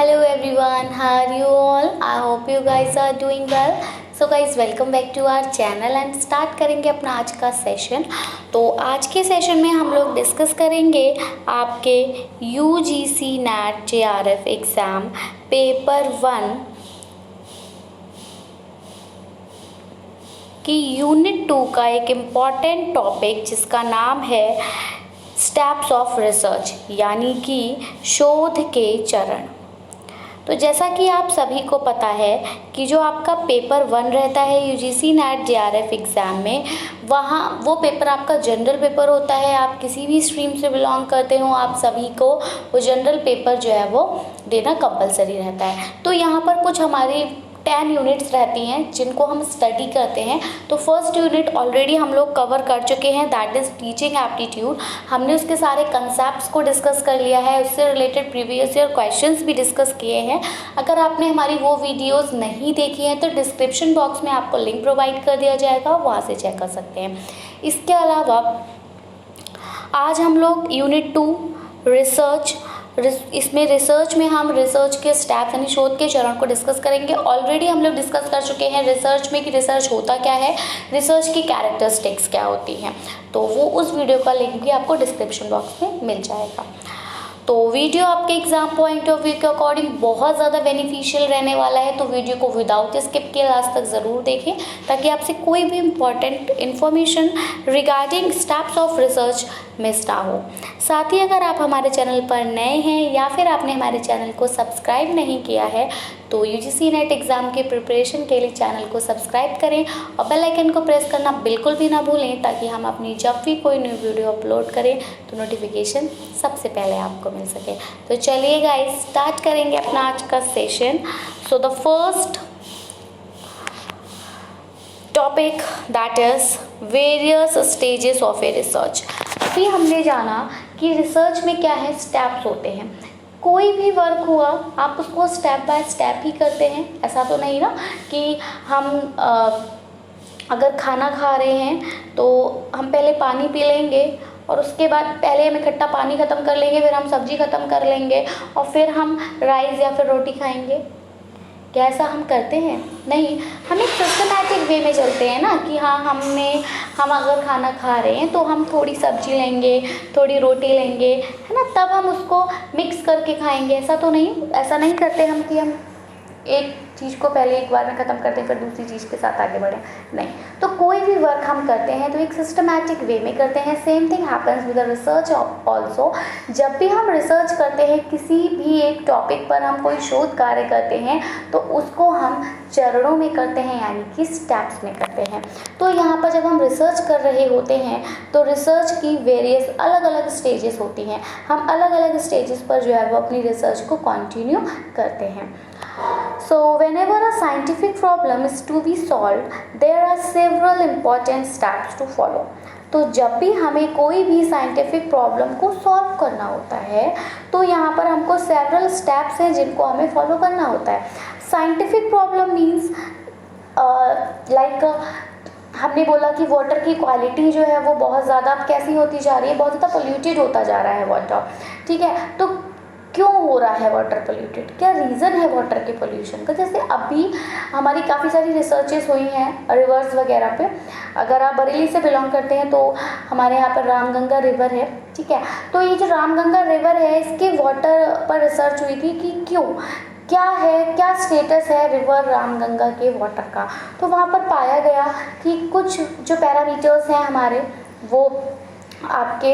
Hello everyone, how are you all? I hope you guys are doing well. So guys, welcome back to our channel and start करेंगे अपना आज का session. तो आज के session में हम लोग डिस्कस करेंगे आपके UGC NET JRF exam paper 1 की यूनिट 2 का एक इम्पॉर्टेंट टॉपिक जिसका नाम है स्टेप्स ऑफ रिसर्च, यानी कि शोध के चरण। तो जैसा कि आप सभी को पता है कि जो आपका पेपर 1 रहता है UGC NET JRF एग्ज़ाम में, वहाँ वो पेपर आपका जनरल पेपर होता है। आप किसी भी स्ट्रीम से बिलोंग करते हो, आप सभी को वो जनरल पेपर जो है वो देना कंपलसरी रहता है। तो यहाँ पर कुछ हमारी 10 यूनिट्स रहती हैं जिनको हम स्टडी करते हैं। तो फर्स्ट यूनिट ऑलरेडी हम लोग कवर कर चुके हैं, दैट इज़ टीचिंग एप्टीट्यूड। हमने उसके सारे कंसेप्ट्स को डिस्कस कर लिया है, उससे रिलेटेड प्रीवियस ईयर क्वेश्चंस भी डिस्कस किए हैं। अगर आपने हमारी वो वीडियोस नहीं देखी हैं तो डिस्क्रिप्शन बॉक्स में आपको लिंक प्रोवाइड कर दिया जाएगा, वहाँ से चेक कर सकते हैं। इसके अलावा आज हम लोग यूनिट 2 रिसर्च, इसमें रिसर्च में हम रिसर्च के स्टेप्स यानी शोध के चरण को डिस्कस करेंगे। ऑलरेडी हम लोग डिस्कस कर चुके हैं रिसर्च में कि रिसर्च होता क्या है, रिसर्च की कैरेक्टरिस्टिक्स क्या होती हैं। तो वो उस वीडियो का लिंक भी आपको डिस्क्रिप्शन बॉक्स में मिल जाएगा। तो वीडियो आपके एग्जाम पॉइंट ऑफ व्यू के अकॉर्डिंग बहुत ज़्यादा बेनिफिशियल रहने वाला है। तो वीडियो को विदाउट स्किप किए लास्ट तक ज़रूर देखें ताकि आपसे कोई भी important information regarding steps of research miss ना हो। साथ ही अगर आप हमारे चैनल पर नए हैं या फिर आपने हमारे चैनल को सब्सक्राइब नहीं किया है तो UGC NET एग्ज़ाम के प्रिपरेशन के लिए चैनल को सब्सक्राइब करें और बेल आइकन को प्रेस करना बिल्कुल भी ना भूलें ताकि हम अपनी जब भी कोई न्यू वीडियो अपलोड करें तो नोटिफिकेशन सबसे पहले आपको मिल सके। तो चलिए गाइस, स्टार्ट करेंगे अपना आज का session. So the first topic that is various stages of a research. अभी हमने जाना कि रिसर्च में क्या है, स्टेप्स होते हैं। कोई भी वर्क हुआ आप उसको स्टेप बाय स्टेप ही करते हैं। ऐसा तो नहीं ना कि हम अगर खाना खा रहे हैं तो हम पहले पानी पी लेंगे और उसके बाद पहले हम इकट्ठा पानी ख़त्म कर लेंगे, फिर हम सब्ज़ी ख़त्म कर लेंगे और फिर हम राइस या फिर रोटी खाएंगे। क्या ऐसा हम करते हैं? नहीं, हम एक सिस्टमैटिक वे में चलते हैं ना कि हाँ हम अगर खाना खा रहे हैं तो हम थोड़ी सब्जी लेंगे, थोड़ी रोटी लेंगे, है ना, तब हम उसको मिक्स करके खाएंगे। ऐसा नहीं करते हम कि हम एक चीज़ को पहले एक बार में ख़त्म करते हैं फिर दूसरी चीज़ के साथ आगे बढ़ें। नहीं, तो कोई भी वर्क हम करते हैं तो एक सिस्टमैटिक वे में करते हैं। Same thing happens with research also. जब भी हम रिसर्च करते हैं, किसी भी एक टॉपिक पर हम कोई शोध कार्य करते हैं तो उसको हम चरणों में करते हैं, यानी कि स्टेप्स में करते हैं। तो यहाँ पर जब हम रिसर्च कर रहे होते हैं तो रिसर्च की वेरियस अलग अलग स्टेजेस होती हैं। हम अलग अलग स्टेजेस पर जो है वो अपनी रिसर्च को कंटिन्यू करते हैं। So whenever a scientific problem is to be solved, there are several important steps to follow. तो जब भी हमें कोई भी साइंटिफिक प्रॉब्लम को सॉल्व करना होता है तो यहाँ पर हमको सेवरल स्टेप्स हैं जिनको हमें फॉलो करना होता है। साइंटिफिक प्रॉब्लम मीन्स लाइक हमने बोला कि वाटर की क्वालिटी जो है वो बहुत ज़्यादा कैसी होती जा रही है, बहुत ज़्यादा पोल्यूटेड होता जा रहा है वाटर। ठीक है, तो क्यों हो रहा है वाटर पोल्यूटेड, क्या रीज़न है वाटर के पोल्यूशन का? जैसे अभी हमारी काफ़ी सारी रिसर्चेस हुई हैं रिवर्स वगैरह पे। अगर आप बरेली से बिलोंग करते हैं तो हमारे यहाँ पर रामगंगा रिवर है। ठीक है, तो ये जो रामगंगा रिवर है इसके वाटर पर रिसर्च हुई थी कि क्या स्टेटस है रिवर रामगंगा के वाटर का। तो वहाँ पर पाया गया कि कुछ जो पैरामीटर्स हैं हमारे वो आपके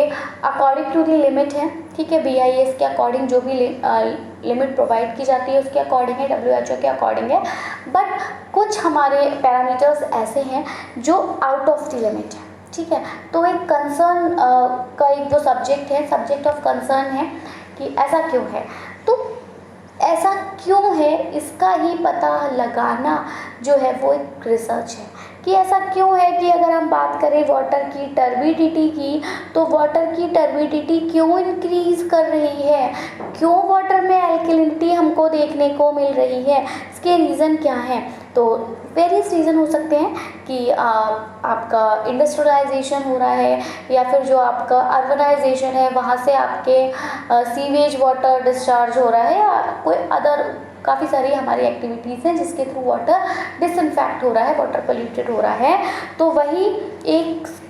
अकॉर्डिंग टू दी लिमिट है। ठीक है, BIS के अकॉर्डिंग जो भी लिमिट प्रोवाइड की जाती है उसके अकॉर्डिंग है, WHO के अकॉर्डिंग है। बट कुछ हमारे पैरामीटर्स ऐसे हैं जो आउट ऑफ द लिमिट है। ठीक है, तो एक कंसर्न का एक जो सब्जेक्ट ऑफ कंसर्न है कि ऐसा क्यों है। तो ऐसा क्यों है इसका ही पता लगाना जो है वो एक रिसर्च है कि ऐसा क्यों है। कि अगर हम बात करें वाटर की टर्बिडिटी की तो वाटर की टर्बिडिटी क्यों इंक्रीज़ कर रही है, क्यों वाटर में एल्कलिनिटी हमको देखने को मिल रही है, इसके रीज़न क्या है। तो वेरियस रीज़न हो सकते हैं कि आपका इंडस्ट्रियलाइजेशन हो रहा है, या फिर जो आपका अर्बनाइजेशन है वहाँ से आपके सीवेज वाटर डिस्चार्ज हो रहा है, या कोई अदर काफ़ी सारी हमारी एक्टिविटीज़ हैं जिसके थ्रू वाटर डिसइंफेक्ट हो रहा है, वाटर पोल्यूटेड हो रहा है। तो वही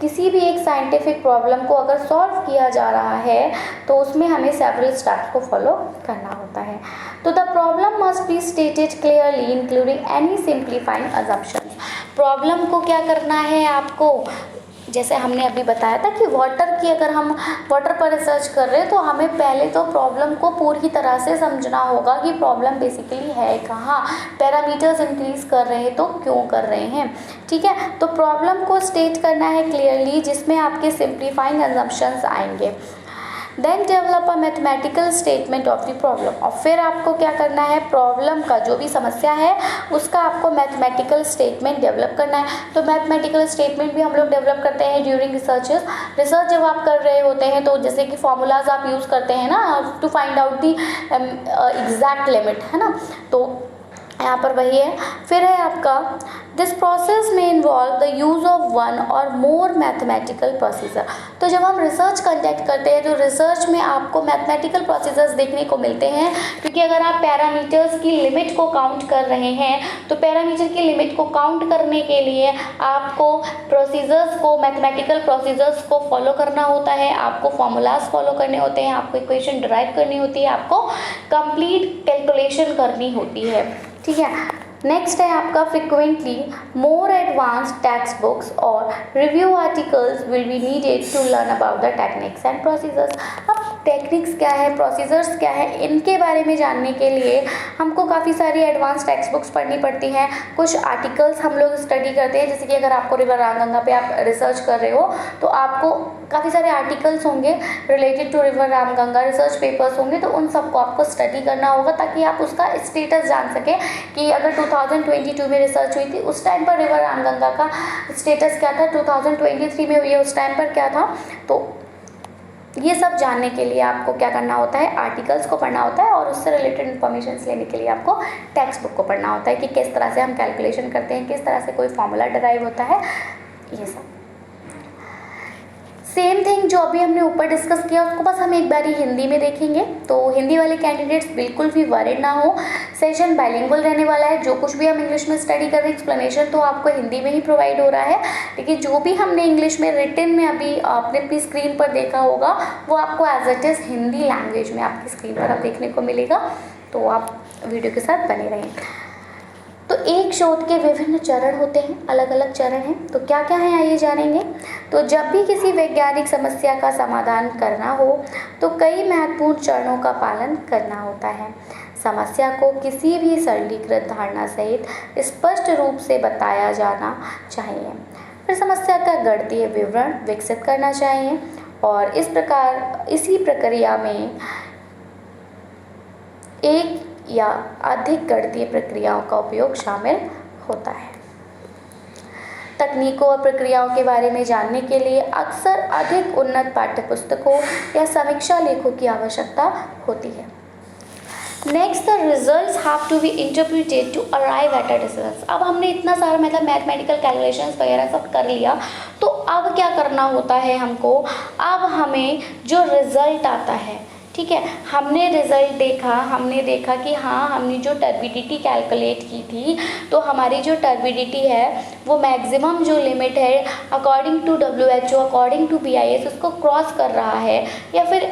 किसी भी एक साइंटिफिक प्रॉब्लम को अगर सॉल्व किया जा रहा है तो उसमें हमें सेवरल स्टेप्स को फॉलो करना होता है। तो the problem must be stated clearly including any simplifying assumptions. Problem को क्या करना है आपको, जैसे हमने अभी बताया था कि वाटर की, अगर हम वाटर पर रिसर्च कर रहे हैं तो हमें पहले तो प्रॉब्लम को पूरी तरह से समझना होगा कि प्रॉब्लम बेसिकली है कहाँ, पैरामीटर्स इंक्रीज कर रहे हैं तो क्यों कर रहे हैं, ठीक है। तो प्रॉब्लम को स्टेट करना है क्लियरली, जिसमें आपके सिंप्लीफाइंग अजम्पशंस आएंगे। Then develop a mathematical statement of the problem. और फिर आपको क्या करना है, प्रॉब्लम का जो भी समस्या है उसका आपको मैथमेटिकल स्टेटमेंट डेवलप करना है। तो मैथमेटिकल स्टेटमेंट भी हम लोग डेवलप करते हैं ड्यूरिंग रिसर्च जब आप कर रहे होते हैं, तो जैसे कि फॉर्मूलाज आप यूज़ करते हैं ना to find out the exact limit, है ना। तो यहाँ पर वही है। फिर है आपका दिस प्रोसेस में involve the use of one और मोर मैथमेटिकल प्रोसीजर। तो जब हम रिसर्च कंडक्ट करते हैं तो रिसर्च में आपको मैथमेटिकल प्रोसीजर्स देखने को मिलते हैं, क्योंकि अगर आप पैरामीटर्स की लिमिट को काउंट कर रहे हैं तो पैरामीटर की लिमिट को काउंट करने के लिए आपको प्रोसीजर्स को, मैथमेटिकल प्रोसीजर्स को फॉलो करना होता है, आपको फॉर्मूलाज फॉलो करने होते हैं, आपको इक्वेशन डिराइव करनी होती है, आपको कंप्लीट कैलकुलेशन करनी होती है, ठीक है। नेक्स्ट है आपका frequently more advance text books और review articles will be needed to learn about the techniques and procedures. अब टेक्निक्स क्या है, प्रोसीजर्स क्या है, इनके बारे में जानने के लिए हमको काफ़ी सारी एडवांस टेक्स्ट बुक्स पढ़नी पड़ती हैं, कुछ आर्टिकल्स हम लोग स्टडी करते हैं। जैसे कि अगर आपको रिवर रामगंगा पे आप रिसर्च कर रहे हो तो आपको काफ़ी सारे आर्टिकल्स होंगे related to river Ramganga, research papers होंगे, तो उन सबको आपको स्टडी करना होगा ताकि आप उसका स्टेटस जान सकें कि अगर 2022 में रिसर्च हुई थी उस टाइम पर रिवर रामगंगा का स्टेटस क्या था, 2023 में हुई है उस टाइम पर क्या था। तो ये सब जानने के लिए आपको क्या करना होता है, आर्टिकल्स को पढ़ना होता है, और उससे रिलेटेड इन्फॉर्मेशन लेने के लिए आपको टेक्स्ट बुक को पढ़ना होता है कि किस तरह से हम कैलकुलेशन करते हैं, किस तरह से कोई फॉर्मूला डिराइव होता है, ये सब। सेम थिंग जो अभी हमने ऊपर डिस्कस किया उसको बस हम एक बार ही हिंदी में देखेंगे। तो हिंदी वाले कैंडिडेट्स बिल्कुल भी वरीड ना हो, सेशन बाइलिंगुअल रहने वाला है। जो कुछ भी हम इंग्लिश में स्टडी कर रहे हैं एक्सप्लेनेशन तो आपको हिंदी में ही प्रोवाइड हो रहा है, लेकिन जो भी हमने इंग्लिश में रिटन में अभी आपने अपनी स्क्रीन पर देखा होगा वो आपको as it is Hindi language में आपकी स्क्रीन पर अब देखने को मिलेगा। तो आप वीडियो के साथ बने रहें। तो एक शोध के विभिन्न चरण होते हैं, अलग अलग चरण हैं। तो क्या क्या है आइए जानेंगे। तो जब भी किसी वैज्ञानिक समस्या का समाधान करना हो तो कई महत्वपूर्ण चरणों का पालन करना होता है। समस्या को किसी भी सरलीकृत धारणा सहित स्पष्ट रूप से बताया जाना चाहिए। फिर समस्या का गणितीय विवरण विकसित करना चाहिए, और इसी प्रक्रिया में एक या अधिक गणितीय प्रक्रियाओं का उपयोग शामिल होता है। तकनीकों और प्रक्रियाओं के बारे में जानने के लिए अक्सर अधिक उन्नत पाठ्यपुस्तकों या समीक्षा लेखों की आवश्यकता होती है। Next, the results have to be interpreted to arrive at a decision. अब हमने इतना सारा मतलब मैथमेटिकल कैलकुलेशंस वगैरह सब कर लिया, तो अब क्या करना होता है हमको, अब हमें जो रिजल्ट आता है, ठीक है, हमने रिजल्ट देखा, हमने देखा कि हाँ हमने जो टर्बिडिटी कैलकुलेट की थी तो हमारी जो टर्बिडिटी है वो मैक्सिमम जो लिमिट है according to WHO, according to BIS उसको क्रॉस कर रहा है या फिर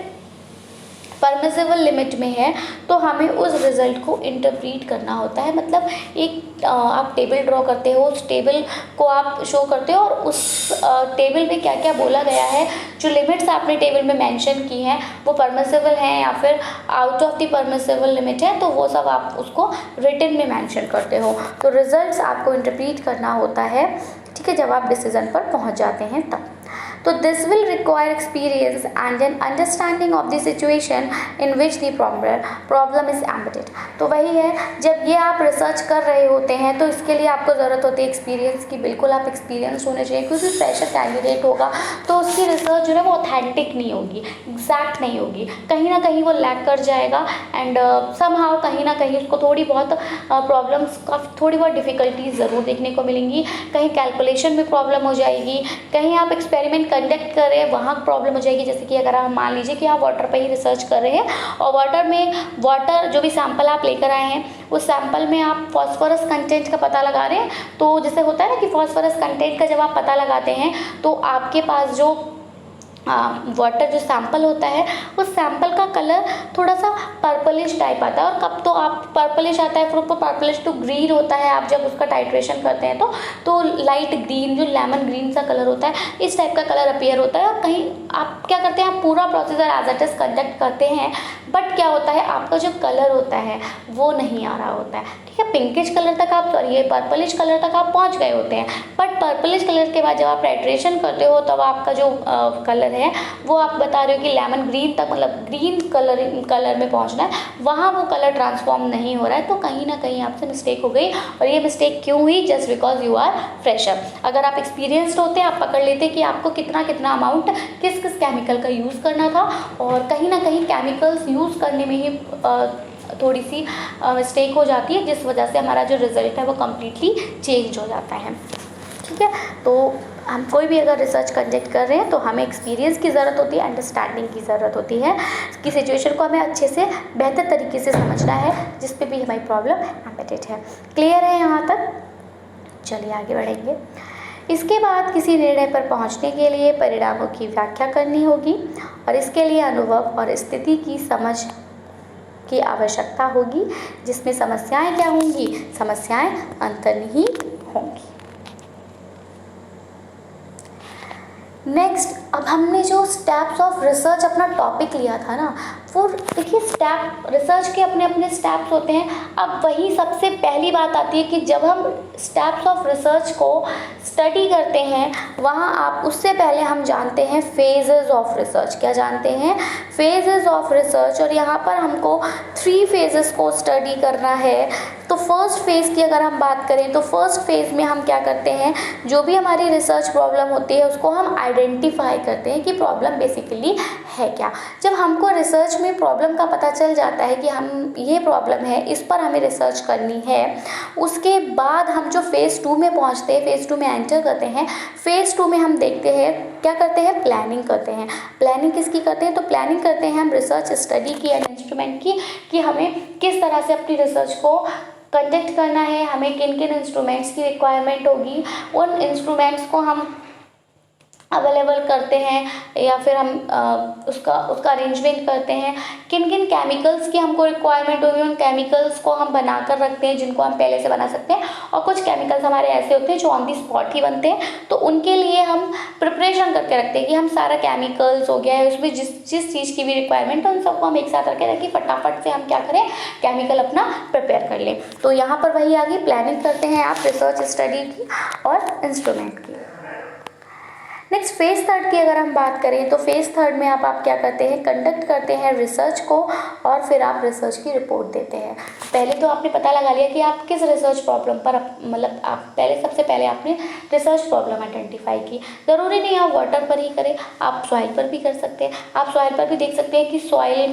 परमिसिबल लिमिट में है, तो हमें उस रिज़ल्ट को इंटरप्रीट करना होता है। मतलब एक आप टेबल ड्रॉ करते हो, उस टेबल को आप शो करते हो और उस टेबल में क्या क्या बोला गया है, जो लिमिट्स आपने टेबल में मेंशन की हैं वो परमिसिबल हैं या फिर out of the permissible limit है, तो वो सब आप उसको रिटन में मेंशन करते हो। तो रिजल्ट्स आपको इंटरप्रीट करना होता है, ठीक है, जब आप डिसीजन पर पहुँच जाते हैं तब। तो this will require experience and an understanding of the situation in which the problem is embedded. तो वही है, जब ये आप रिसर्च कर रहे होते हैं तो इसके लिए आपको ज़रूरत होती है एक्सपीरियंस की। बिल्कुल आप एक्सपीरियंस होने चाहिए, क्योंकि फ्रेशर कैंडिडेट होगा तो उसकी रिसर्च जो है वो ऑथेंटिक नहीं होगी, एग्जैक्ट नहीं होगी, कहीं ना कहीं वो लैग कर जाएगा एंड समहाउ कहीं ना कहीं उसको थोड़ी बहुत प्रॉब्लम्स का थोड़ी बहुत डिफ़िकल्टीज ज़रूर देखने को मिलेंगी। कहीं कैलकुलेशन में प्रॉब्लम हो जाएगी, कहीं आप एक्सपेरिमेंट कंडक्ट कर रहे हैं वहाँ प्रॉब्लम हो जाएगी। जैसे कि अगर आप मान लीजिए कि आप वाटर पर ही रिसर्च कर रहे हैं और वाटर जो भी सैंपल आप लेकर आए हैं उस सैंपल में आप फॉस्फोरस कंटेंट का पता लगा रहे हैं। तो जैसे होता है ना कि फॉस्फोरस कंटेंट का जब आप पता लगाते हैं तो आपके पास जो वाटर जो सैंपल होता है उस सैंपल का कलर थोड़ा सा पर्पलिश टाइप आता है। और कब तो आप पर्पलिश आता है, फिर पर्पलिश टू ग्रीन होता है आप जब उसका टाइट्रेशन करते हैं तो लाइट ग्रीन, जो लेमन ग्रीन सा कलर होता है, इस टाइप का कलर अपीयर होता है। और कहीं आप क्या करते हैं, आप पूरा procedure as it is conduct करते हैं, बट क्या होता है आपका जो कलर होता है वो नहीं आ रहा होता है। ठीक है, पिंकिश कलर तक आप ये पर्पलिश कलर तक आप पहुंच गए होते हैं, बट पर्पलिश कलर के बाद जब आप टाइट्रेशन करते हो तब आपका जो कलर है वो आप बता रहे हो कि लेमन ग्रीन तक, मतलब ग्रीन कलर में पहुंचना है, वहाँ वो कलर ट्रांसफॉर्म नहीं हो रहा है। तो कहीं ना कहीं आपसे मिस्टेक हो गई। और ये मिस्टेक क्यों हुई? Just because you are fresher. अगर आप एक्सपीरियंस्ड होते आप पकड़ लेते कि आपको कितना कितना अमाउंट किस किस केमिकल का यूज़ करना था, और कहीं ना कहीं केमिकल्स यूज़ करने में ही थोड़ी सी मिस्टेक हो जाती है, जिस वजह से हमारा जो रिजल्ट है वो कम्प्लीटली चेंज हो जाता है। ठीक है, तो हम कोई भी अगर रिसर्च कंडक्ट कर रहे हैं तो हमें एक्सपीरियंस की ज़रूरत होती है, अंडरस्टैंडिंग की ज़रूरत होती है कि सिचुएशन को हमें अच्छे से बेहतर तरीके से समझना है, जिस पे भी हमारी प्रॉब्लम एम्बेडेड है। क्लियर है यहाँ तक? चलिए आगे बढ़ेंगे। इसके बाद किसी निर्णय पर पहुंचने के लिए परिणामों की व्याख्या करनी होगी, और इसके लिए अनुभव और स्थिति की समझ की आवश्यकता होगी, जिसमें समस्याएं क्या होंगी? समस्याएं अंतर्निहित होंगी। नेक्स्ट, अब हमने जो स्टेप्स ऑफ रिसर्च अपना टॉपिक लिया था ना, वो देखिए स्टेप, रिसर्च के अपने अपने स्टेप्स होते हैं। अब वही सबसे पहली बात आती है कि जब हम स्टेप्स ऑफ रिसर्च को स्टडी करते हैं वहाँ आप उससे पहले हम जानते हैं फेजेस ऑफ रिसर्च। क्या जानते हैं? Phases of research. और यहाँ पर हमको 3 फेजेस को स्टडी करना है। तो फर्स्ट फेज़ की अगर हम बात करें तो फर्स्ट फेज़ में हम क्या करते हैं, जो भी हमारी रिसर्च प्रॉब्लम होती है उसको हम आइडेंटिफाई करते हैं कि प्रॉब्लम बेसिकली है क्या। जब हमको रिसर्च में प्रॉब्लम का पता चल जाता है कि हम ये प्रॉब्लम है, इस पर हमें रिसर्च करनी है, उसके बाद हम जो फेज़ 2 में पहुंचते हैं, फेज़ 2 में एंटर करते हैं। फेज़ 2 में हम देखते हैं क्या करते हैं, प्लानिंग करते हैं। प्लानिंग किसकी करते हैं? तो प्लानिंग करते हैं हम रिसर्च स्टडी की एंड इंस्ट्रूमेंट की, कि हमें किस तरह से अपनी रिसर्च को कंडक्ट करना है, हमें किन किन इंस्ट्रूमेंट्स की रिक्वायरमेंट होगी, उन इंस्ट्रूमेंट्स को हम अवेलेबल करते हैं या फिर हम उसका अरेंजमेंट करते हैं, किन किन केमिकल्स की हमको रिक्वायरमेंट होगी, उन केमिकल्स को हम बनाकर रखते हैं जिनको हम पहले से बना सकते हैं। और कुछ केमिकल्स हमारे ऐसे होते हैं जो ऑन दी स्पॉट ही बनते हैं, तो उनके लिए हम प्रिपरेशन करके रखते हैं कि हम सारा केमिकल्स हो गया है, उसमें जिस चीज़ की भी रिक्वायरमेंट है उन सबको हम एक साथ रखें ताकि फटाफट से हम क्या करें, केमिकल अपना प्रिपेयर कर लें। तो यहाँ पर वही आ गई, प्लानिंग करते हैं आप रिसर्च स्टडी की और इंस्ट्रूमेंट की। नेक्स्ट फेज़ 3 की अगर हम बात करें तो फेज़ 3 में आप क्या करते हैं, कंडक्ट करते हैं रिसर्च को, और फिर आप रिसर्च की रिपोर्ट देते हैं। पहले तो आपने पता लगा लिया कि आप किस रिसर्च प्रॉब्लम पर मतलब आप सबसे पहले आपने रिसर्च प्रॉब्लम आइडेंटिफाई की। ज़रूरी नहीं आप वाटर पर ही करें, आप सॉइल पर भी कर सकते हैं। आप सॉइल पर भी देख सकते हैं कि सॉइल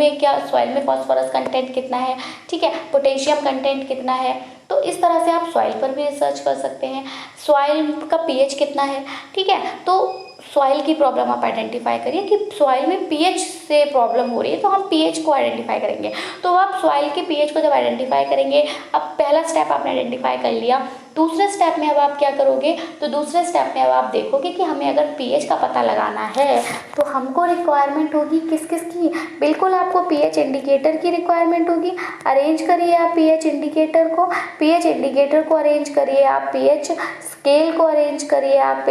में फॉस्फोरस कंटेंट कितना है, ठीक है, पोटेशियम कंटेंट कितना है। तो इस तरह से आप सॉइल पर भी रिसर्च कर सकते हैं। सॉइल का पीएच कितना है, ठीक है, तो सॉइल की प्रॉब्लम आप आइडेंटिफाई करिए कि सॉइल में पीएच से प्रॉब्लम हो रही है, तो हम पीएच को आइडेंटिफाई करेंगे। तो आप सॉइल के पीएच को जब आइडेंटिफाई करेंगे, अब पहला स्टेप आपने आइडेंटिफाई कर लिया। दूसरे स्टेप में अब आप क्या करोगे, तो दूसरे स्टेप में अब आप देखोगे कि हमें अगर पीएच का पता लगाना है तो हमको रिक्वायरमेंट होगी किस किस की। बिल्कुल आपको पीएच इंडिकेटर की रिक्वायरमेंट होगी। अरेंज करिए आप पीएच इंडिकेटर को, अरेंज करिए आप, पीएच स्केल को अरेंज करिए आप,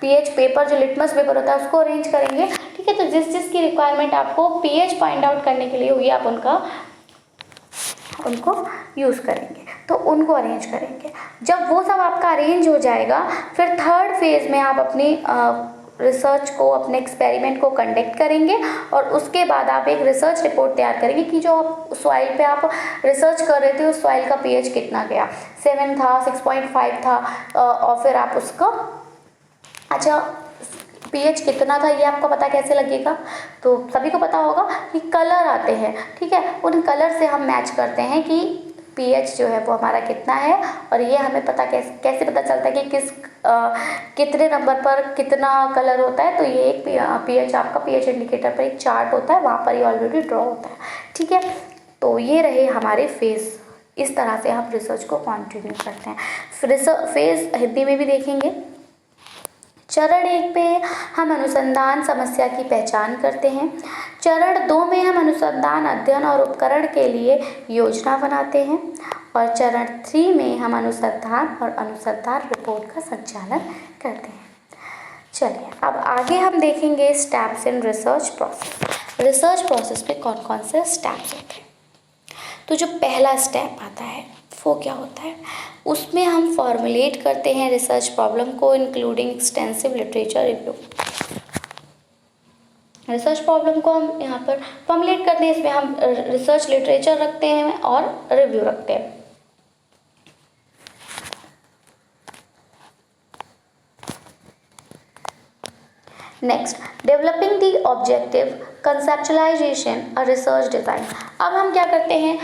पीएच पेपर जो लिटमस पेपर होता है उसको अरेंज करेंगे। ठीक है, तो जिस की रिक्वायरमेंट आपको पीएच फाइंड आउट करने के लिए होगी आप उनको यूज़ करेंगे, तो उनको अरेंज करेंगे। जब वो सब आपका अरेंज हो जाएगा, फिर 3rd फेज़ में आप अपनी रिसर्च को, अपने एक्सपेरिमेंट को कंडक्ट करेंगे और उसके बाद आप एक रिसर्च रिपोर्ट तैयार करेंगे कि जो आप सॉइल पे आप रिसर्च कर रहे थे उस सॉइल का पीएच कितना गया, 7 था, 6.5 था, और फिर आप उसका अच्छा पीएच कितना था ये आपको पता कैसे लगेगा? तो सभी को पता होगा कि कलर आते हैं, ठीक है, उन कलर से हम मैच करते हैं कि पीएच जो है वो हमारा कितना है, और ये हमें पता कैसे पता चलता है कि कितने नंबर पर कितना कलर होता है। तो ये एक पीएच आपका पीएच इंडिकेटर पर एक चार्ट होता है, वहाँ पर ये ऑलरेडी ड्रॉ होता है, ठीक है। तो ये रहे हमारे फेज, इस तरह से हम रिसर्च को कंटिन्यू करते हैं। फेज हिंदी में भी देखेंगे। चरण 1 में हम अनुसंधान समस्या की पहचान करते हैं। चरण 2 में हम अनुसंधान अध्ययन और उपकरण के लिए योजना बनाते हैं, और चरण 3 में हम अनुसंधान और अनुसंधान रिपोर्ट का संचालन करते हैं। चलिए अब आगे हम देखेंगे steps in research process. Research process में कौन कौन से स्टेप्स होते हैं? तो जो पहला स्टेप आता है वो क्या होता है? उसमें हम फॉर्मुलेट करते हैं रिसर्च प्रॉब्लम को, including extensive literature review. Research problem को हम यहाँ पर फॉर्मुलेट करते हैं, इसमें हम रिसर्च लिटरेचर रखते हैं और रिव्यू रखते हैं। Next, developing the objective, conceptualisation और रिसर्च डिज़ाइन। अब हम क्या करते हैं?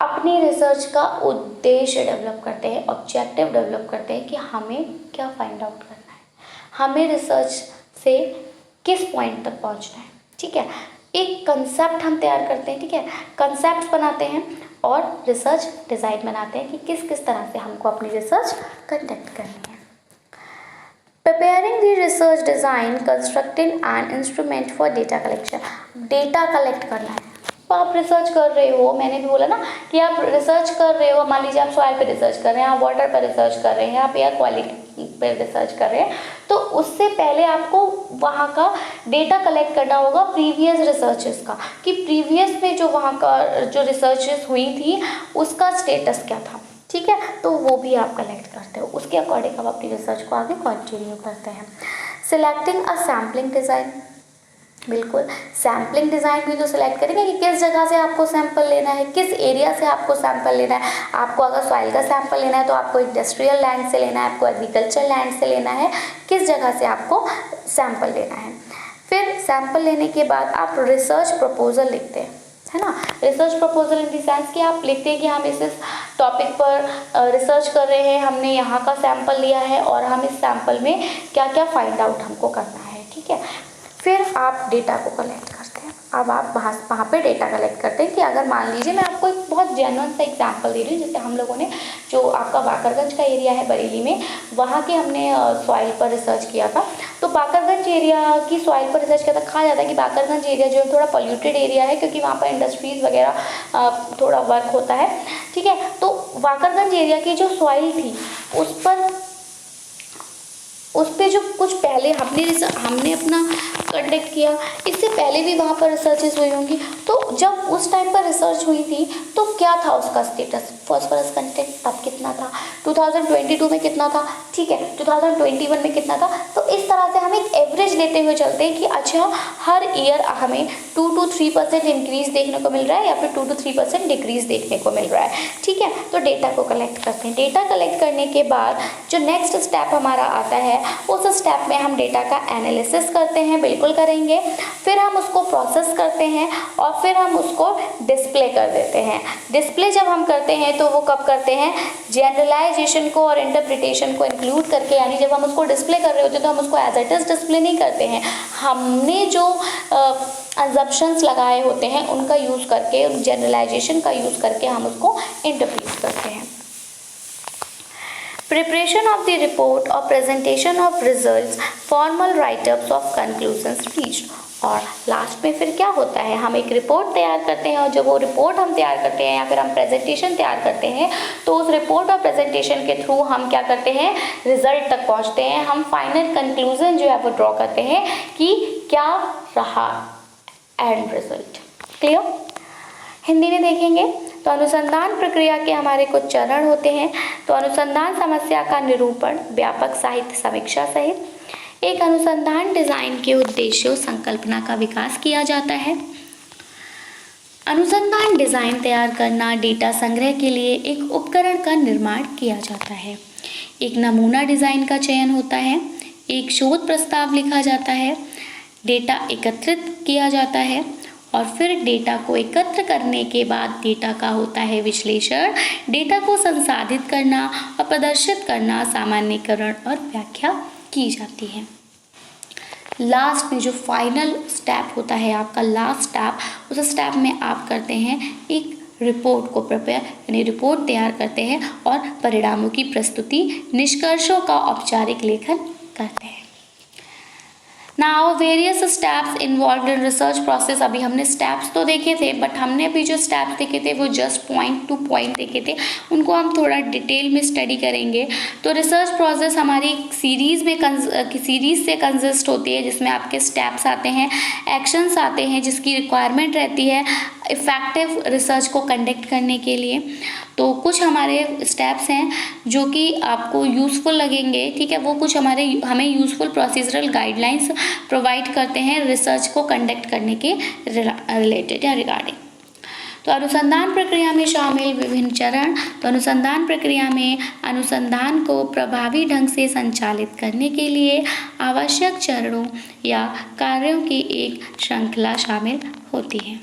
अपनी रिसर्च का उद्देश्य डेवलप करते हैं, ऑब्जेक्टिव डेवलप करते हैं कि हमें क्या फाइंड आउट करना है, हमें रिसर्च से किस पॉइंट तक पहुंचना है, ठीक है। एक कंसेप्ट हम तैयार करते हैं, ठीक है, कंसेप्ट बनाते हैं और रिसर्च डिज़ाइन बनाते हैं कि किस किस तरह से हमको अपनी रिसर्च कंडक्ट करनी है। Preparing the research design, constructing an instrument for data collection. Data collect करना है, तो आप रिसर्च कर रहे हो, मैंने भी बोला ना कि आप रिसर्च कर रहे हो, मान लीजिए आप सॉइल पे रिसर्च कर रहे हैं, आप वाटर पर रिसर्च कर रहे हैं, आप एयर क्वालिटी पर रिसर्च कर रहे हैं, तो उससे पहले आपको वहाँ का डेटा कलेक्ट करना होगा प्रीवियस रिसर्चेस का, कि प्रीवियस में जो वहाँ का जो रिसर्चेस हुई थी उसका स्टेटस क्या था, ठीक है। तो वो भी आप कलेक्ट करते हो, उसके अकॉर्डिंग आप अपनी रिसर्च को आगे कंटिन्यू करते हैं। सिलेक्टिंग अ सैम्पलिंग डिज़ाइन, बिल्कुल सैम्पलिंग डिज़ाइन भी तो सिलेक्ट करेंगे कि किस जगह से आपको सैंपल लेना है, किस एरिया से आपको सैंपल लेना है। आपको अगर सॉइल का सैंपल लेना है तो आपको इंडस्ट्रियल लैंड से लेना है, आपको एग्रीकल्चर लैंड से लेना है, किस जगह से आपको सैंपल लेना है। फिर सैंपल लेने के बाद आप रिसर्च प्रपोजल लिखते हैं, है ना। Research proposal in the sense कि आप लिखते हैं कि हम इस टॉपिक पर रिसर्च कर रहे हैं, हमने यहाँ का सैंपल लिया है और हम इस सैंपल में क्या क्या फाइंड आउट हमको करना है, ठीक है। फिर आप डेटा को कलेक्ट करते हैं। अब आप वहाँ पे डेटा कलेक्ट करते हैं कि अगर मान लीजिए मैं आपको एक बहुत जेन्युइन सा एग्जांपल दे रही हूँ, जैसे हम लोगों ने जो आपका बाकरगंज का एरिया है बरेली में, वहाँ के हमने सॉइल पर रिसर्च किया था। तो बाकरगंज एरिया की सॉइल पर रिसर्च किया था। कहा जाता है कि बाकरगंज एरिया जो है थोड़ा पोल्यूटेड एरिया है, क्योंकि वहाँ पर इंडस्ट्रीज़ वगैरह थोड़ा वर्क होता है, ठीक है। तो बाकरगंज एरिया की जो सॉइल थी उस पर जो कुछ पहले हमने अपना कंडक्ट किया, इससे पहले भी वहाँ पर रिसर्चेस हुई होंगी। तो जब उस टाइम पर रिसर्च हुई थी तो क्या था उसका स्टेटस, फॉस्फोरस कंटेंट तब कितना था, 2022 में कितना था, ठीक है, 2021 में कितना था। तो इस तरह से हम एक एवरेज लेते हुए चलते हैं कि अच्छा हर ईयर हमें 2 to 3% इंक्रीज देखने को मिल रहा है या फिर 2 to 3% डिक्रीज देखने को मिल रहा है, ठीक है। तो डेटा को कलेक्ट करते हैं। डेटा कलेक्ट करने के बाद जो नेक्स्ट स्टेप हमारा आता है, उस स्टेप में हम डेटा का एनालिसिस करते हैं, बिल्कुल करेंगे। फिर हम उसको प्रोसेस करते हैं और फिर हम उसको डिस्प्ले कर देते हैं। डिस्प्ले जब हम करते हैं तो वो कब करते हैं, जनरलाइजेशन को और इंटरप्रिटेशन को इंक्लूड करके, यानी जब हम उसको डिस्प्ले कर रहे होते हैं तो हम उसको एज इट इज डिस्प्ले नहीं करते हैं, हमने जो अजम्पशंस लगाए होते हैं उनका यूज़ करके, जनरलाइजेशन का यूज़ करके हम उसको इंटरप्रेट करते हैं। Preparation of the report or presentation of results, formal write-ups of conclusions reached। और लास्ट में फिर क्या होता है, हम एक रिपोर्ट तैयार करते हैं और जब वो रिपोर्ट हम तैयार करते हैं या फिर हम प्रेजेंटेशन तैयार करते हैं तो उस रिपोर्ट और प्रेजेंटेशन के थ्रू हम क्या करते हैं, रिजल्ट तक पहुंचते हैं। हम फाइनल कंक्लूजन जो है वो ड्रॉ करते हैं कि क्या रहा एंड रिजल्ट। क्लियर? हिंदी में देखेंगे तो अनुसंधान प्रक्रिया के हमारे कुछ चरण होते हैं। तो अनुसंधान समस्या का निरूपण, व्यापक साहित्य समीक्षा सहित, एक अनुसंधान डिज़ाइन के उद्देश्यों संकल्पना का विकास किया जाता है। अनुसंधान डिज़ाइन तैयार करना, डेटा संग्रह के लिए एक उपकरण का निर्माण किया जाता है। एक नमूना डिज़ाइन का चयन होता है, एक शोध प्रस्ताव लिखा जाता है, डेटा एकत्रित किया जाता है और फिर डेटा को एकत्र करने के बाद डेटा का होता है विश्लेषण, डेटा को संसाधित करना और प्रदर्शित करना, सामान्यीकरण और व्याख्या की जाती है। लास्ट में जो फाइनल स्टेप होता है आपका, लास्ट स्टेप, उस स्टेप में आप करते हैं एक रिपोर्ट को प्रिपेयर, यानी रिपोर्ट तैयार करते हैं और परिणामों की प्रस्तुति, निष्कर्षों का औपचारिक लेखन करते हैं। Now various steps involve in research process. अभी हमने स्टेप्स तो देखे थे, बट हमने अभी जो स्टेप्स देखे थे वो जस्ट पॉइंट टू पॉइंट देखे थे, उनको हम थोड़ा डिटेल में स्टडी करेंगे। तो रिसर्च प्रोसेस हमारी सीरीज से कंसिस्ट होती है, जिसमें आपके स्टेप्स आते हैं, एक्शंस आते हैं, जिसकी रिक्वायरमेंट रहती है इफ़ेक्टिव रिसर्च को कंडक्ट करने के लिए। तो कुछ हमारे स्टेप्स हैं जो कि आपको यूज़फुल लगेंगे, ठीक है। वो कुछ हमें यूज़फुल प्रोसीजरल गाइडलाइंस प्रोवाइड करते हैं रिसर्च को कंडक्ट करने के रिलेटेड या रिगार्डिंग। तो अनुसंधान प्रक्रिया में शामिल विभिन्न चरण। तो अनुसंधान प्रक्रिया में अनुसंधान को प्रभावी ढंग से संचालित करने के लिए आवश्यक चरणों या कार्यों की एक श्रृंखला शामिल होती है।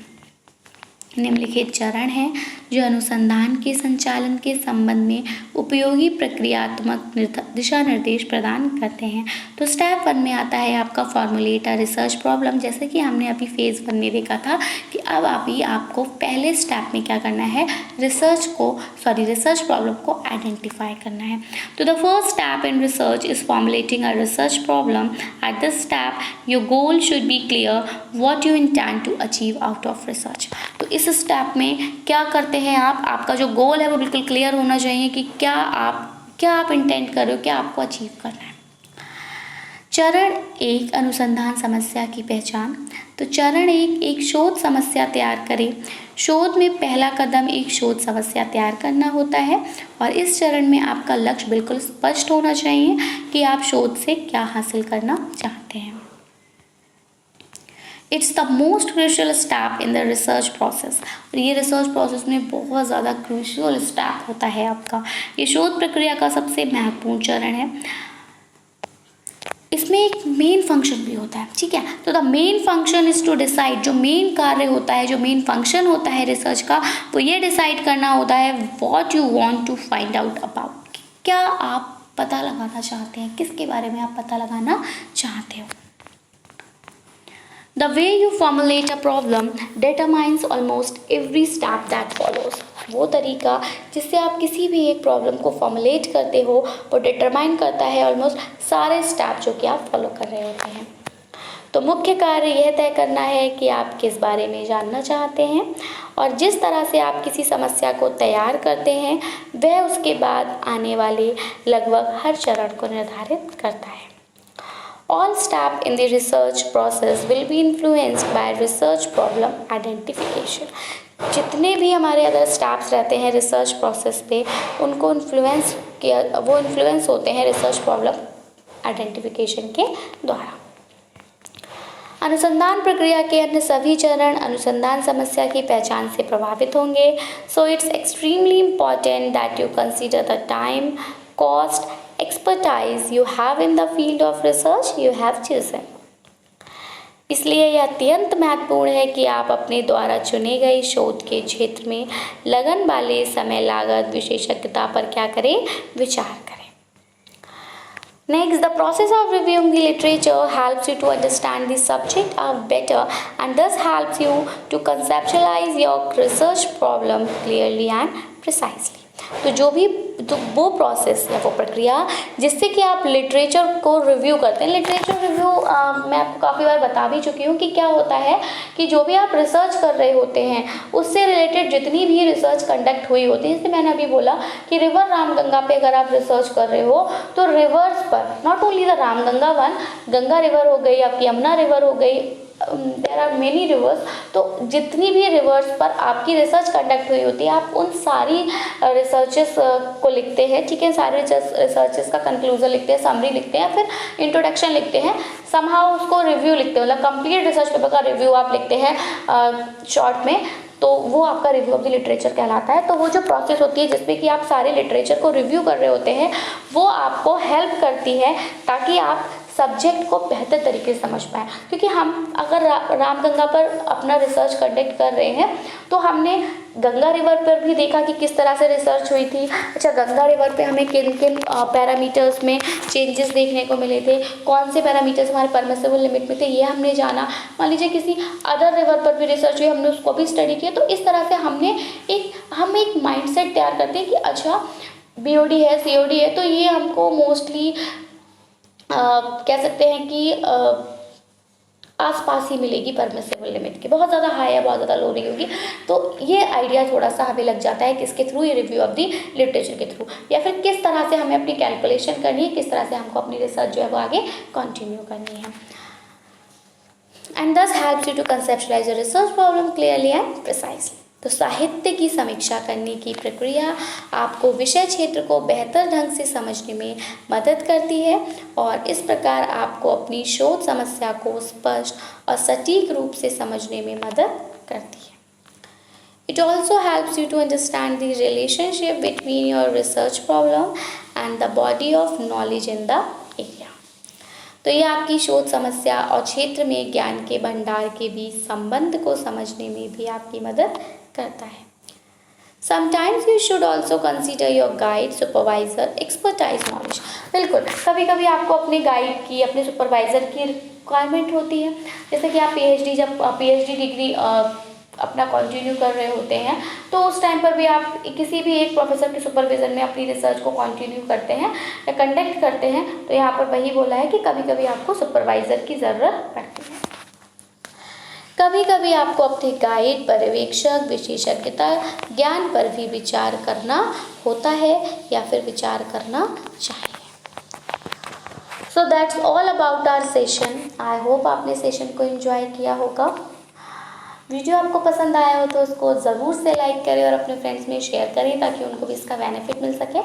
निम्नलिखित चरण हैं जो अनुसंधान के संचालन के संबंध में उपयोगी प्रक्रियात्मक दिशा निर्देश प्रदान करते हैं। तो स्टेप 1 में आता है आपका फॉर्मुलेट अ रिसर्च प्रॉब्लम। जैसे कि हमने अभी फेज़ 1 में देखा था कि अब अभी आपको पहले स्टेप में क्या करना है, रिसर्च प्रॉब्लम को आइडेंटिफाई करना है। तो the first step in research is formulating a research problem. At this step your goal should be clear what you intend to achieve out of research. तो इस स्टेप में क्या करते हैं आपका जो गोल है वो बिल्कुल क्लियर होना चाहिए कि क्या आप इंटेंट कर रहे हो, क्या आपको अचीव करना है। चरण 1 अनुसंधान समस्या की पहचान। तो चरण 1 एक शोध समस्या तैयार करें। शोध में पहला कदम एक शोध समस्या तैयार करना होता है और इस चरण में आपका लक्ष्य बिल्कुल स्पष्ट होना चाहिए कि आप शोध से क्या हासिल करना चाहते हैं। It's the most crucial step in the research process. और ये रिसर्च प्रोसेस में बहुत ज़्यादा क्रूशियल स्टेप होता है आपका। ये शोध प्रक्रिया का सबसे महत्वपूर्ण चरण है। इसमें एक मेन फंक्शन भी होता है, ठीक है। तो the main function is to decide, जो मेन कार्य होता है, जो मेन फंक्शन होता है रिसर्च का, वो ये डिसाइड करना होता है what you want to find out about. क्या आप पता लगाना चाहते हैं, किसके बारे में आप पता लगाना चाहते हो। The way you formulate a problem determines almost every step that follows. वो तरीका जिससे आप किसी भी एक प्रॉब्लम को फॉर्मुलेट करते हो वो डिटरमाइन करता है ऑलमोस्ट सारे स्टेप जो कि आप फॉलो कर रहे होते हैं। तो मुख्य कार्य यह तय करना है कि आप किस बारे में जानना चाहते हैं और जिस तरह से आप किसी समस्या को तैयार करते हैं वह उसके बाद आने वाले लगभग हर चरण को निर्धारित करता है। All steps in the research process will be influenced by research problem identification. जितने भी हमारे अदर स्टेप्स रहते हैं रिसर्च प्रोसेस पे उनको इन्फ्लुएंस होते हैं रिसर्च प्रॉब्लम आइडेंटिफिकेशन के द्वारा। अनुसंधान प्रक्रिया के अन्य सभी चरण अनुसंधान समस्या की पहचान से प्रभावित होंगे। So it's extremely important that you consider the time, cost, expertise you have in the field of research you have chosen. इसलिए यह अत्यंत महत्वपूर्ण है कि आप अपने द्वारा चुने गए शोध के क्षेत्र में लगन वाले समय, लागत, विशेषज्ञता पर क्या करें, विचार करें। Next, the process of reviewing the literature helps you to understand the subject better and thus helps you to conceptualize your research problem clearly and precisely. तो वो प्रोसेस या वो प्रक्रिया जिससे कि आप लिटरेचर को रिव्यू करते हैं। लिटरेचर रिव्यू मैं आपको काफ़ी बार बता भी चुकी हूँ कि क्या होता है कि जो भी आप रिसर्च कर रहे होते हैं उससे रिलेटेड जितनी भी रिसर्च कंडक्ट हुई होती है, जैसे मैंने अभी बोला कि रिवर रामगंगा पे अगर आप रिसर्च कर रहे हो तो रिवर्स पर not only the Ramganga one, Ganga river हो गई, आपकी यमुना रिवर हो गई, देयर आर मेनी रिवर्स, तो जितनी भी रिवर्स पर आपकी रिसर्च कंडक्ट हुई होती है आप उन सारी रिसर्चेस को लिखते हैं, ठीक है, सारे रिसर्चेस का कंक्लूजन लिखते हैं, समरी लिखते हैं, फिर इंट्रोडक्शन लिखते हैं, समहाउ उसको रिव्यू लिखते हैं, मतलब कंप्लीट रिसर्च पेपर का रिव्यू आप लिखते हैं शॉर्ट में, तो वो आपका रिव्यू ऑफ द लिटरेचर कहलाता है। तो वो जो प्रोसेस होती है जिसमें कि आप सारे लिटरेचर को रिव्यू कर रहे होते हैं, वो आपको हेल्प करती है ताकि आप सब्जेक्ट को बेहतर तरीके से समझ पाएँ। क्योंकि हम अगर रामगंगा पर अपना रिसर्च कंडक्ट कर रहे हैं तो हमने गंगा रिवर पर भी देखा कि किस तरह से रिसर्च हुई थी। अच्छा, गंगा रिवर पे हमें किन किन पैरामीटर्स में चेंजेस देखने को मिले थे, कौन से पैरामीटर्स हमारे परमिसिबल लिमिट में थे, ये हमने जाना। मान लीजिए किसी अदर रिवर पर भी रिसर्च हुई, हमने उसको भी स्टडी किया। तो इस तरह से हम एक माइंडसेट तैयार करते हैं कि अच्छा बीओडी है, सीओडी है, तो ये हमको मोस्टली कह सकते हैं कि आसपास ही मिलेगी परमिसिबल लिमिट के, बहुत ज़्यादा हाई या बहुत ज़्यादा लो नहीं होगी। तो ये आइडिया थोड़ा सा हमें लग जाता है किसके थ्रू, ये रिव्यू ऑफ दी लिटरेचर के थ्रू, या फिर किस तरह से हमें अपनी कैलकुलेशन करनी है, किस तरह से हमको अपनी रिसर्च जो है वो आगे कंटिन्यू करनी है। And this helps you to conceptualize your research problem clearly and precisely. तो साहित्य की समीक्षा करने की प्रक्रिया आपको विषय क्षेत्र को बेहतर ढंग से समझने में मदद करती है और इस प्रकार आपको अपनी शोध समस्या को स्पष्ट और सटीक रूप से समझने में मदद करती है। It also helps you to understand the relationship between your research problem and the body of knowledge in the area. तो ये आपकी शोध समस्या और क्षेत्र में ज्ञान के भंडार के बीच संबंध को समझने में भी आपकी मदद करता है। Sometimes you should also consider your guide, supervisor, expertise knowledge. बिल्कुल, कभी कभी आपको अपने गाइड की, अपने सुपरवाइज़र की रिक्वायरमेंट होती है। जैसे कि आप पीएचडी डिग्री अपना कंटिन्यू कर रहे होते हैं, तो उस टाइम पर भी आप किसी भी एक प्रोफेसर के सुपरविजन में अपनी रिसर्च को कंटिन्यू करते हैं या कंडक्ट करते हैं। तो यहाँ पर वही बोला है कि कभी कभी आपको सुपरवाइज़र की ज़रूरत पड़ती है। कभी कभी आपको अपने गाइड, पर्यवेक्षक, विशेषज्ञता ज्ञान पर भी विचार करना होता है या फिर विचार करना चाहिए। So that's all about our session. I hope आपने सेशन को एंजॉय किया होगा। वीडियो आपको पसंद आया हो तो उसको ज़रूर से लाइक करें और अपने फ्रेंड्स में शेयर करें ताकि उनको भी इसका बेनिफिट मिल सके।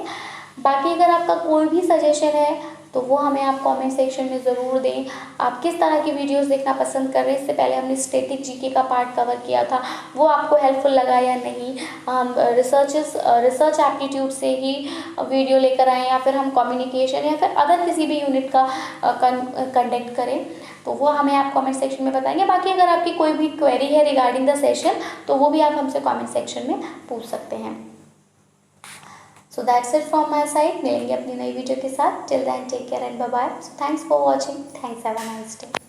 बाकी अगर आपका कोई भी सजेशन है तो वो हमें आप कमेंट सेक्शन में ज़रूर दें। आप किस तरह की वीडियोस देखना पसंद कर रहे हैं, इससे पहले हमने स्टैटिक जीके का पार्ट कवर किया था, वो आपको हेल्पफुल लगा या नहीं। हम रिसर्च एप्टीट्यूड से ही वीडियो लेकर आए या फिर हम कम्युनिकेशन या फिर अदर किसी भी यूनिट का कंडक्ट करें, तो वो हमें आप कमेंट सेक्शन में बताएंगे। बाकी अगर आपकी कोई भी क्वेरी है रिगार्डिंग द सेशन तो वो भी आप हमसे कमेंट सेक्शन में पूछ सकते हैं। So that's it from my side. मिलेंगे अपनी नई वीडियो के साथ। Till then take care and bye bye. Thanks for watching. Thanks, have a nice day.